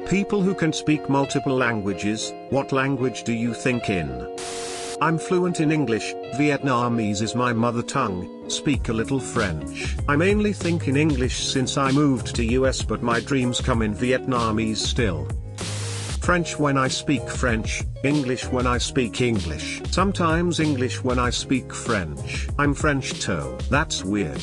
People who can speak multiple languages, what language do you think in? I'm fluent in English, Vietnamese is my mother tongue, speak a little French. I mainly think in English since I moved to US, but my dreams come in Vietnamese still. French when I speak French, English when I speak English. Sometimes English when I speak French. I'm French too. That's weird.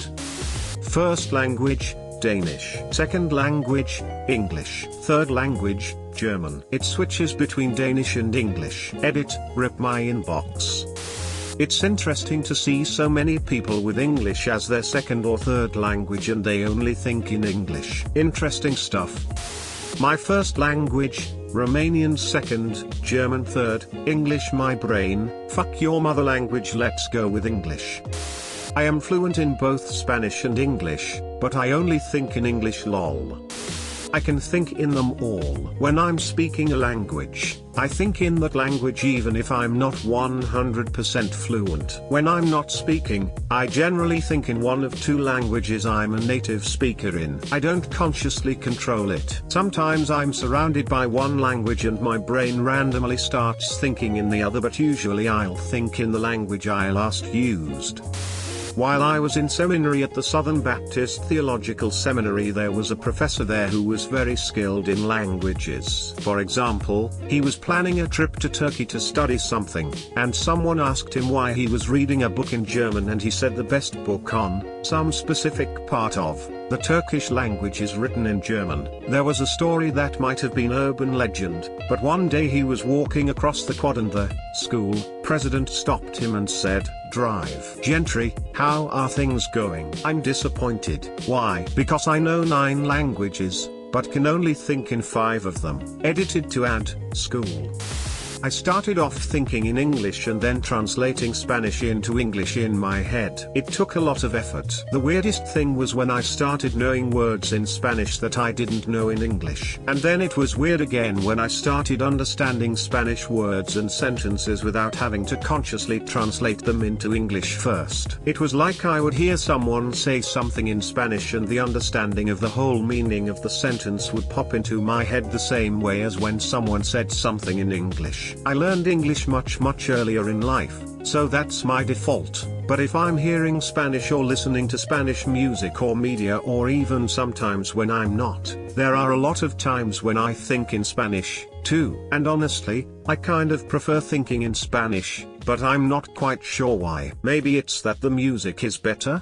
First language, Danish. Second language, English. Third language, German. It switches between Danish and English. Edit, rip my inbox. It's interesting to see so many people with English as their second or third language and they only think in English. Interesting stuff. My first language, Romanian second, German third, English my brain, fuck your mother language, let's go with English. I am fluent in both Spanish and English, but I only think in English lol. I can think in them all. When I'm speaking a language, I think in that language even if I'm not 100% fluent. When I'm not speaking, I generally think in one of two languages I'm a native speaker in. I don't consciously control it. Sometimes I'm surrounded by one language and my brain randomly starts thinking in the other, but usually I'll think in the language I last used. While I was in seminary at the Southern Baptist Theological Seminary, there was a professor there who was very skilled in languages. For example, he was planning a trip to Turkey to study something, and someone asked him why he was reading a book in German, and he said the best book on some specific part of the Turkish language is written in German. There was a story that might have been urban legend, but one day he was walking across the quad and the school president stopped him and said, "Drive gentry, how are things going?" I'm disappointed. Why? Because I know 9 languages, but can only think in 5 of them. Edited to add, school. I started off thinking in English and then translating Spanish into English in my head. It took a lot of effort. The weirdest thing was when I started knowing words in Spanish that I didn't know in English. And then it was weird again when I started understanding Spanish words and sentences without having to consciously translate them into English first. It was like I would hear someone say something in Spanish and the understanding of the whole meaning of the sentence would pop into my head the same way as when someone said something in English. I learned English much earlier in life, so that's my default, but if I'm hearing Spanish or listening to Spanish music or media, or even sometimes when I'm not, there are a lot of times when I think in Spanish, too. And honestly, I kind of prefer thinking in Spanish, but I'm not quite sure why. Maybe it's that the music is better?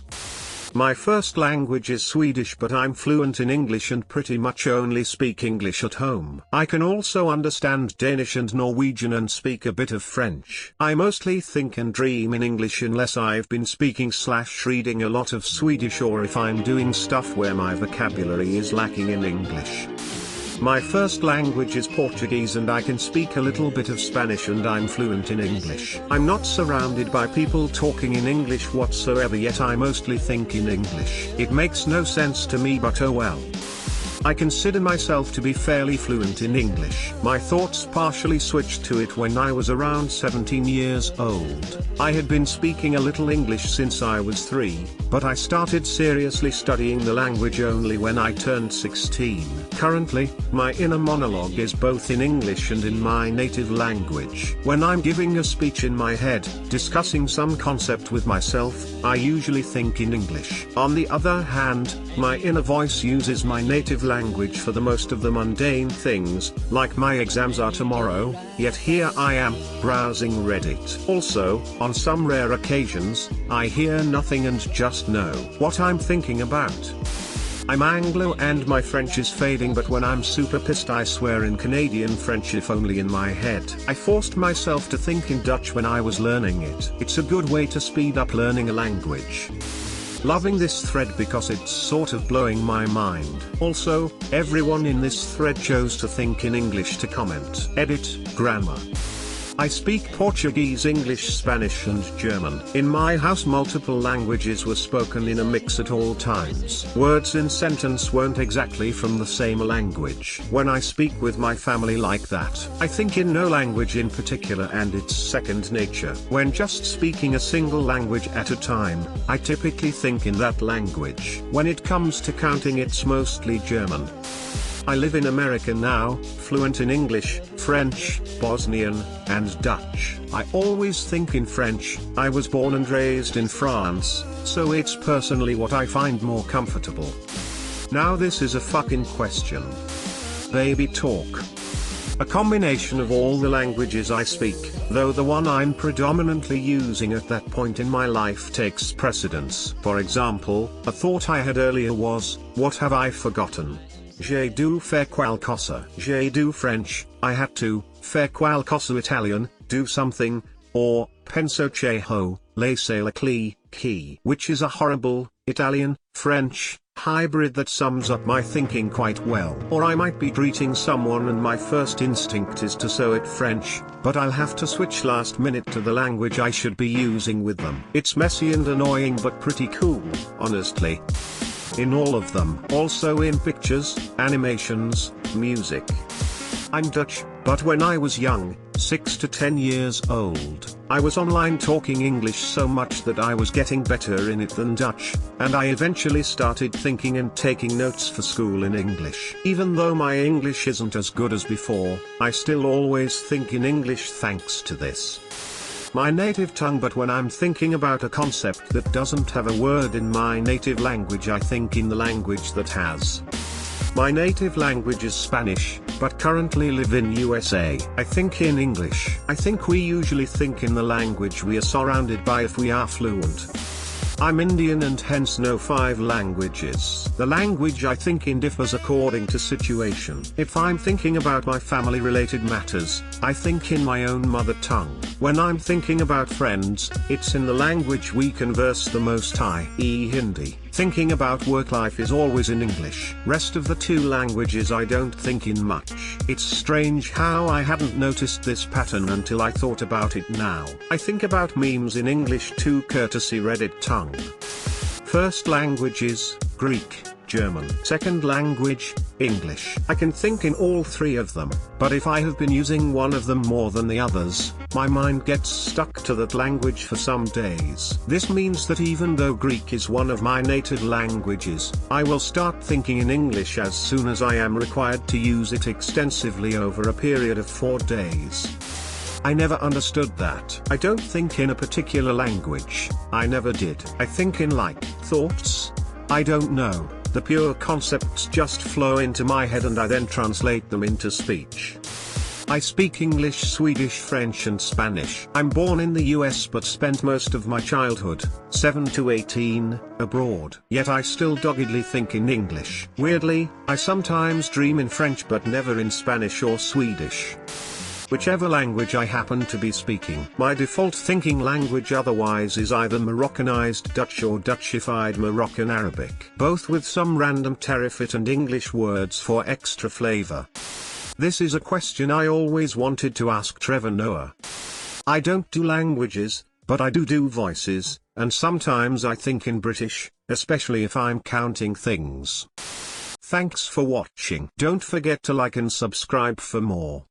My first language is Swedish, but I'm fluent in English and pretty much only speak English at home. I can also understand Danish and Norwegian and speak a bit of French. I mostly think and dream in English unless I've been speaking/reading a lot of Swedish, or if I'm doing stuff where my vocabulary is lacking in English. My first language is Portuguese and I can speak a little bit of Spanish and I'm fluent in English. I'm not surrounded by people talking in English whatsoever, yet I mostly think in English. It makes no sense to me, but oh well. I consider myself to be fairly fluent in English. My thoughts partially switched to it when I was around 17 years old. I had been speaking a little English since I was 3, but I started seriously studying the language only when I turned 16. Currently, my inner monologue is both in English and in my native language. When I'm giving a speech in my head, discussing some concept with myself, I usually think in English. On the other hand, my inner voice uses my native language for the most of the mundane things, like my exams are tomorrow, yet here I am, browsing Reddit. Also, on some rare occasions, I hear nothing and just know what I'm thinking about. I'm Anglo and my French is fading, but when I'm super pissed I swear in Canadian French, if only in my head. I forced myself to think in Dutch when I was learning it. It's a good way to speed up learning a language. Loving this thread because it's sort of blowing my mind. Also, everyone in this thread chose to think in English to comment. Edit, grammar. I speak Portuguese, English, Spanish and German. In my house multiple languages were spoken in a mix at all times. Words in sentence weren't exactly from the same language. When I speak with my family like that, I think in no language in particular and it's second nature. When just speaking a single language at a time, I typically think in that language. When it comes to counting, it's mostly German. I live in America now, fluent in English, French, Bosnian, and Dutch. I always think in French. I was born and raised in France, so it's personally what I find more comfortable. Now this is a fucking question. Baby talk. A combination of all the languages I speak, though the one I'm predominantly using at that point in my life takes precedence. For example, a thought I had earlier was, what have I forgotten? J'ai dû faire quelque chose. J'ai dû French, I had to, faire quelque chose Italian, do something, or, penso che ho, laissez la clé, key. Which is a horrible, Italian, French, hybrid that sums up my thinking quite well. Or I might be greeting someone and my first instinct is to say it French, but I'll have to switch last minute to the language I should be using with them. It's messy and annoying but pretty cool, honestly. In all of them. Also in pictures, animations, music. I'm Dutch, but when I was young, 6 to 10 years old, I was online talking English so much that I was getting better in it than Dutch, and I eventually started thinking and taking notes for school in English. Even though my English isn't as good as before, I still always think in English thanks to this. My native tongue, but when I'm thinking about a concept that doesn't have a word in my native language, I think in the language that has. My native language is Spanish, but currently live in USA. I think in English. I think we usually think in the language we are surrounded by if we are fluent. I'm Indian and hence know 5 languages. The language I think in differs according to situation. If I'm thinking about my family related matters, I think in my own mother tongue. When I'm thinking about friends, it's in the language we converse the most, i.e. Hindi. Thinking about work life is always in English. Rest of the 2 languages I don't think in much. It's strange how I hadn't noticed this pattern until I thought about it now. I think about memes in English too, courtesy Reddit tongue. First language is Greek, German. Second language, English. I can think in all 3 of them, but if I have been using one of them more than the others, my mind gets stuck to that language for some days. This means that even though Greek is one of my native languages, I will start thinking in English as soon as I am required to use it extensively over a period of 4 days. I never understood that. I don't think in a particular language. I never did. I think in like thoughts. I don't know. The pure concepts just flow into my head and I then translate them into speech. I speak English, Swedish, French and Spanish. I'm born in the US but spent most of my childhood, 7 to 18, abroad. Yet I still doggedly think in English. Weirdly, I sometimes dream in French but never in Spanish or Swedish. Whichever language I happen to be speaking. My default thinking language otherwise is either Moroccanized Dutch or Dutchified Moroccan Arabic. Both with some random Terifit and English words for extra flavor. This is a question I always wanted to ask Trevor Noah. I don't do languages, but I do voices, and sometimes I think in British, especially if I'm counting things. Thanks for watching. Don't forget to like and subscribe for more.